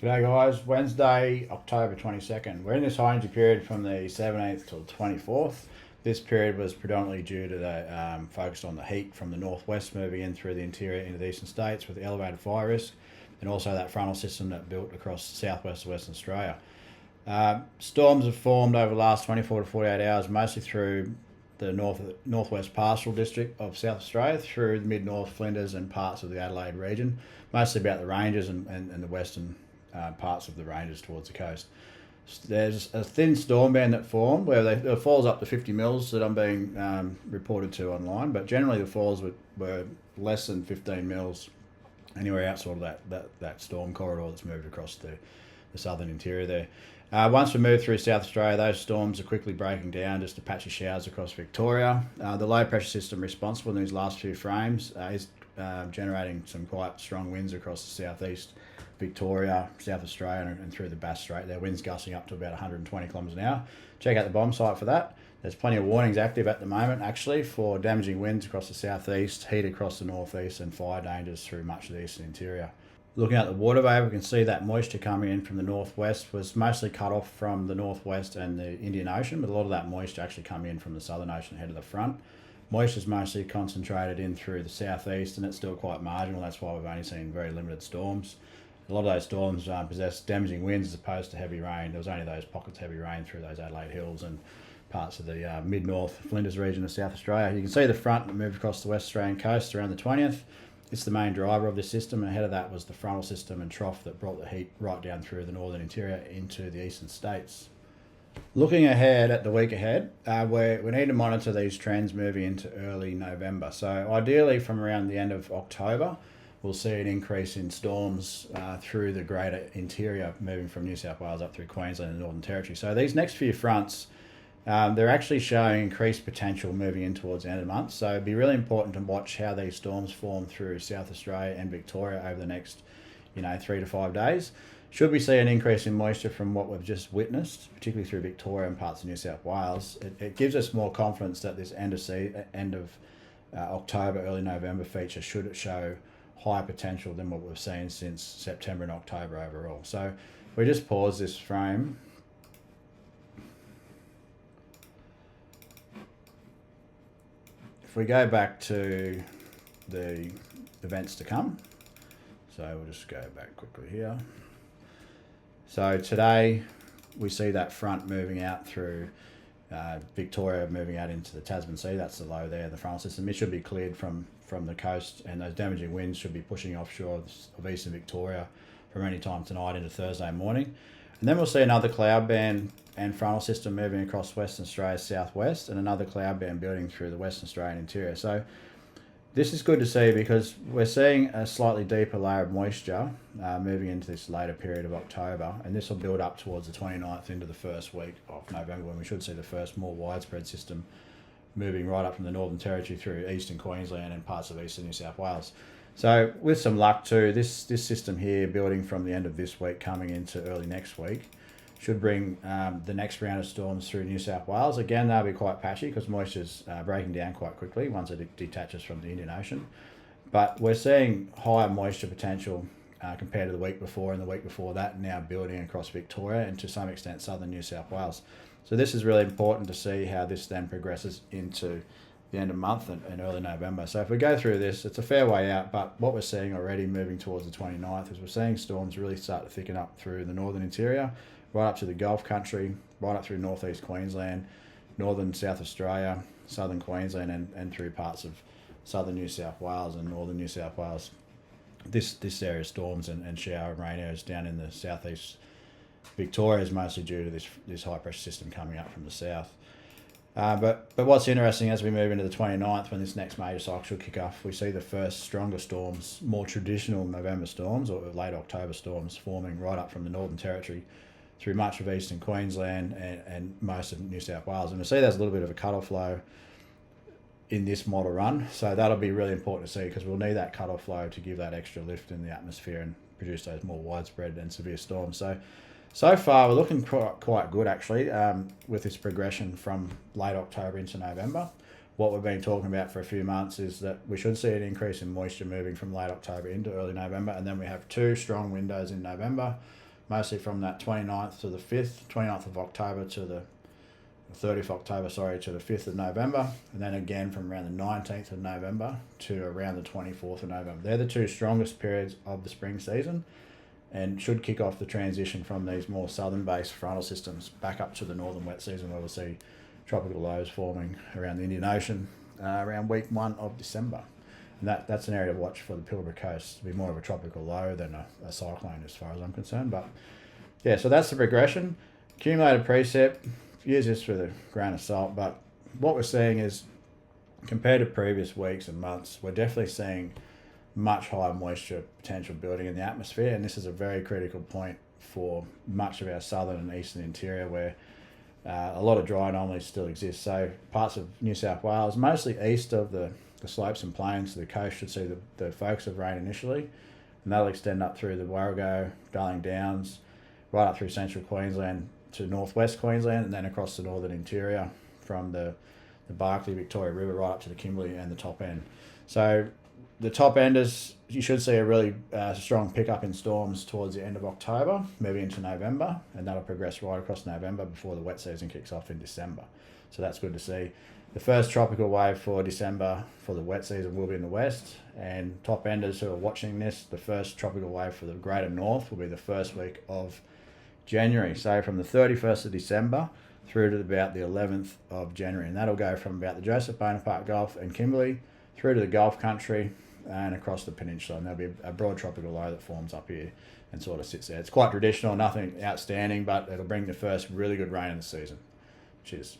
G'day guys, Wednesday, October 22nd. We're in this high energy period from the 17th till 24th. This period was predominantly due to the focused on the heat from the northwest moving in through the interior into the eastern states with the elevated fire risk, and also that frontal system that built across southwest of Western Australia. Storms have formed over the last 24 to 48 hours, mostly through the northwest pastoral district of South Australia, through the mid-north Flinders and parts of the Adelaide region, mostly about the ranges and the western parts of the ranges towards the coast. There's a thin storm band that formed where it falls up to 50 mils that I'm being reported to online, but generally the falls were less than 15 mils anywhere outside of that storm corridor that's moved across the southern interior there. Once we move through South Australia, those storms are quickly breaking down just to patchy showers across Victoria. The low pressure system responsible in these last few frames is generating some quite strong winds across the southeast Victoria, South Australia, and through the Bass Strait. Their winds gusting up to about 120 kilometres an hour. Check out the bomb site for that. There's plenty of warnings active at the moment, actually, for damaging winds across the southeast, heat across the northeast, and fire dangers through much of the eastern interior. Looking at the water wave, we can see that moisture coming in from the northwest was mostly cut off from the northwest and the Indian Ocean, but a lot of that moisture actually coming in from the Southern Ocean ahead of the front. Moisture is mostly concentrated in through the southeast, and it's still quite marginal. That's why we've only seen very limited storms. A lot of those storms possess damaging winds as opposed to heavy rain. There was only those pockets of heavy rain through those Adelaide Hills and parts of the mid-north Flinders region of South Australia. You can see the front that moved across the West Australian coast around the 20th. It's the main driver of this system, and ahead of that was the frontal system and trough that brought the heat right down through the northern interior into the eastern states. Looking ahead at the week ahead, we need to monitor these trends moving into early November. So ideally from around the end of October, we'll see an increase in storms through the greater interior, moving from New South Wales up through Queensland and the Northern Territory. So these next few fronts, they're actually showing increased potential moving in towards the end of the month. So it'd be really important to watch how these storms form through South Australia and Victoria over the next 3 to 5 days. Should we see an increase in moisture from what we've just witnessed, particularly through Victoria and parts of New South Wales, it gives us more confidence that this end of October, early November feature should show higher potential than what we've seen since September and October overall. So we just pause this frame. If we go back to the events to come, so we'll just go back quickly here. So today we see that front moving out through Victoria, moving out into the Tasman Sea. That's the low there, the frontal system. It should be cleared from the coast, and those damaging winds should be pushing offshore of eastern Victoria from any time tonight into Thursday morning. And then we'll see another cloud band and frontal system moving across Western Australia's southwest, and another cloud band building through the Western Australian interior. So this is good to see because we're seeing a slightly deeper layer of moisture moving into this later period of October, and this will build up towards the 29th into the first week of November, when we should see the first more widespread system moving right up from the Northern Territory through eastern Queensland and parts of eastern New South Wales. So with some luck too, this system here building from the end of this week coming into early next week should bring the next round of storms through New South Wales. Again, they'll be quite patchy because moisture's breaking down quite quickly once it detaches from the Indian Ocean. But we're seeing higher moisture potential compared to the week before and the week before that, now building across Victoria and to some extent southern New South Wales. So this is really important to see how this then progresses into the end of month and early November. So if we go through this, it's a fair way out, but what we're seeing already moving towards the 29th is we're seeing storms really start to thicken up through the northern interior, right up to the Gulf country, right up through northeast Queensland, northern South Australia, southern Queensland, and through parts of southern New South Wales and northern New South Wales. This area of storms and shower and rain areas down in the southeast Victoria is mostly due to this high pressure system coming up from the south. But what's interesting, as we move into the 29th, when this next major cycle should kick off, we see the first stronger storms, more traditional November storms or late October storms, forming right up from the Northern Territory through much of eastern Queensland and most of New South Wales. And we see there's a little bit of a cut-off flow in this model run. So that'll be really important to see because we'll need that cut-off flow to give that extra lift in the atmosphere and produce those more widespread and severe storms. So far, we're looking quite good, actually, with this progression from late October into November. What we've been talking about for a few months is that we should see an increase in moisture moving from late October into early November, and then we have two strong windows in November, mostly from that 29th to the 5th, 29th of October to the 30th of October, to the 5th of November, and then again from around the 19th of November to around the 24th of November. They're the two strongest periods of the spring season and should kick off the transition from these more southern-based frontal systems back up to the northern wet season, where we'll see tropical lows forming around the Indian Ocean around week 1 of December. And that's an area to watch for the Pilbara coast to be more of a tropical low than a cyclone as far as I'm concerned. But yeah, so that's the progression. Accumulated precip, use this with a grain of salt, but what we're seeing is, compared to previous weeks and months, we're definitely seeing much higher moisture potential building in the atmosphere, and this is a very critical point for much of our southern and eastern interior, where a lot of dry anomalies still exist. So parts of New South Wales, mostly east of the slopes and plains to the coast, should see the focus of rain initially, and that'll extend up through the Warrego, Darling Downs, right up through central Queensland to northwest Queensland, and then across the northern interior from the Barkly, Victoria River right up to the Kimberley and the top end. So the top enders, you should see a really strong pickup in storms towards the end of October, moving into November, and that'll progress right across November before the wet season kicks off in December. So that's good to see. The first tropical wave for December for the wet season will be in the west, and top enders who are watching this, the first tropical wave for the greater north will be the first week of January. So from the 31st of December through to about the 11th of January, and that'll go from about the Joseph Bonaparte Gulf and Kimberley through to the Gulf country and across the peninsula, and there'll be a broad tropical low that forms up here and sort of sits there. It's quite traditional, nothing outstanding, but it'll bring the first really good rain of the season. Cheers.